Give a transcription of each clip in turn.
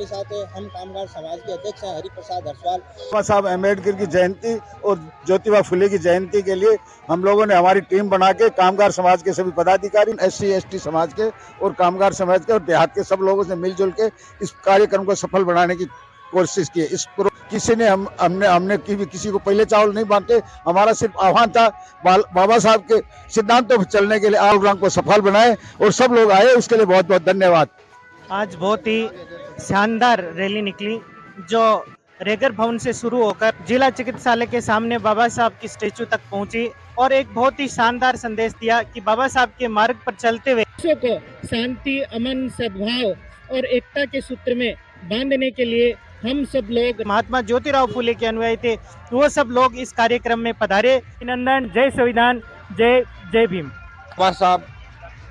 हमारे साथ हम कामगार समाज के अध्यक्ष हैं हरिप्रसाद हरसवाल। बाबा साहब अम्बेडकर की जयंती और ज्योतिबा फुले की जयंती के लिए हम लोगों ने हमारी टीम बना के कामगार समाज के सभी पदाधिकारी, SC ST समाज के और कामगार समाज के और देहात के सब लोगों से मिलजुल के इस कार्यक्रम को सफल बनाने की कोशिश की। किसी ने हमने किसी को पहले चावल नहीं बांटे। हमारा सिर्फ आह्वान था बाबा साहब के सिद्धांतों पर चलने के लिए प्रोग्राम को सफल बनाए और सब लोग आए, उसके लिए बहुत बहुत धन्यवाद। आज बहुत ही शानदार रैली निकली जो रेगर भवन से शुरू होकर जिला चिकित्सालय के सामने बाबा साहब की स्टेचू तक पहुंची और एक बहुत ही शानदार संदेश दिया कि बाबा साहब के मार्ग पर चलते हुए विश्व को शांति, अमन, सद्भाव और एकता के सूत्र में बांधने के लिए हम सब लोग महात्मा ज्योतिराव फुले के अनुयायी थे, वो सब लोग इस कार्यक्रम में पधारे। अभिनंदन, जय संविधान, जय जय भीम। बाबा साहब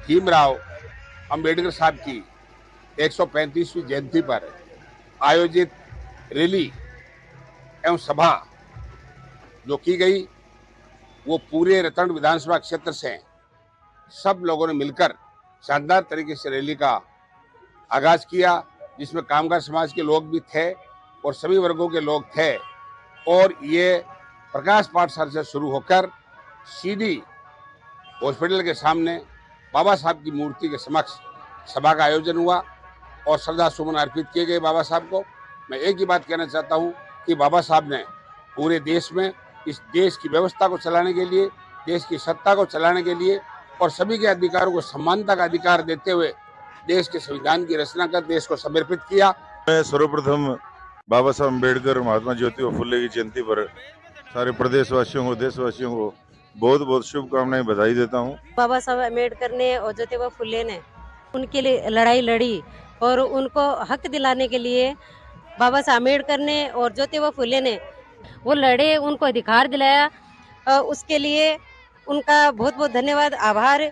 भीमराव अंबेडकर साहब की 135वीं जयंती पर आयोजित रैली एवं सभा जो की गई वो पूरे रतन विधानसभा क्षेत्र से सब लोगों ने मिलकर शानदार तरीके से रैली का आगाज किया, जिसमें कामगार समाज के लोग भी थे और सभी वर्गों के लोग थे। और ये प्रकाश पाठशाला से शुरू होकर सीधी हॉस्पिटल के सामने बाबा साहब की मूर्ति के समक्ष सभा का आयोजन हुआ और श्रद्धा सुमन अर्पित किए गए बाबा साहब को। मैं एक ही बात कहना चाहता हूं कि बाबा साहब ने पूरे देश में इस देश की व्यवस्था को चलाने के लिए, देश की सत्ता को चलाने के लिए और सभी के अधिकारों को समानता का अधिकार देते हुए देश के संविधान की रचना कर देश को समर्पित किया। मैं सर्वप्रथम बाबा साहब अम्बेडकर महात्मा ज्योतिबा फुले की जयंती पर सारे प्रदेशवासियों को, देशवासियों को बहुत बहुत शुभकामनाएं, बधाई देता हूं। बाबा साहब अम्बेडकर ने और ज्योतिबा फुले ने उनके लिए लड़ाई लड़ी और उनको हक दिलाने के लिए बाबा साहब अम्बेडकर ने और ज्योतिबा फुले ने वो लड़े, उनको अधिकार दिलाया। उसके लिए उनका बहुत बहुत धन्यवाद, आभार।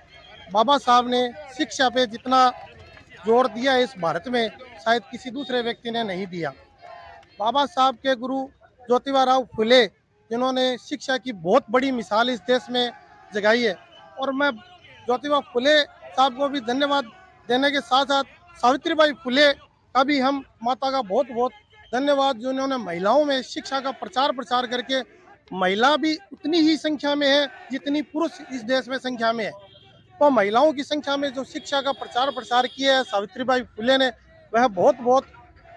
बाबा साहब ने शिक्षा पे जितना जोर दिया इस भारत में शायद किसी दूसरे व्यक्ति ने नहीं दिया। बाबा साहब के गुरु ज्योतिबा राव फुले जिन्होंने शिक्षा की बहुत बड़ी मिसाल इस देश में जगाई है और मैं ज्योतिबा फुले साहब को भी धन्यवाद देने के साथ साथ सावित्रीबाई फुले का भी हम माता का बहुत बहुत धन्यवाद, जिन्होंने महिलाओं में शिक्षा का प्रचार करके महिला भी उतनी ही संख्या में है जितनी पुरुष इस देश में संख्या में है। तो महिलाओं की संख्या में जो शिक्षा का प्रचार किया है सावित्रीबाई फुले ने, वह बहुत बहुत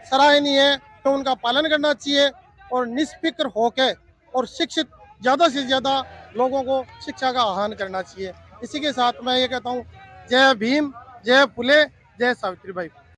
सराहनीय है। तो उनका पालन करना चाहिए और निष्फिक्र होकर और शिक्षित ज़्यादा से ज़्यादा लोगों को शिक्षा का आह्वान करना चाहिए। इसी के साथ मैं ये कहता हूँ, जय भीम, जय फुले, जय सावित्रीबाई।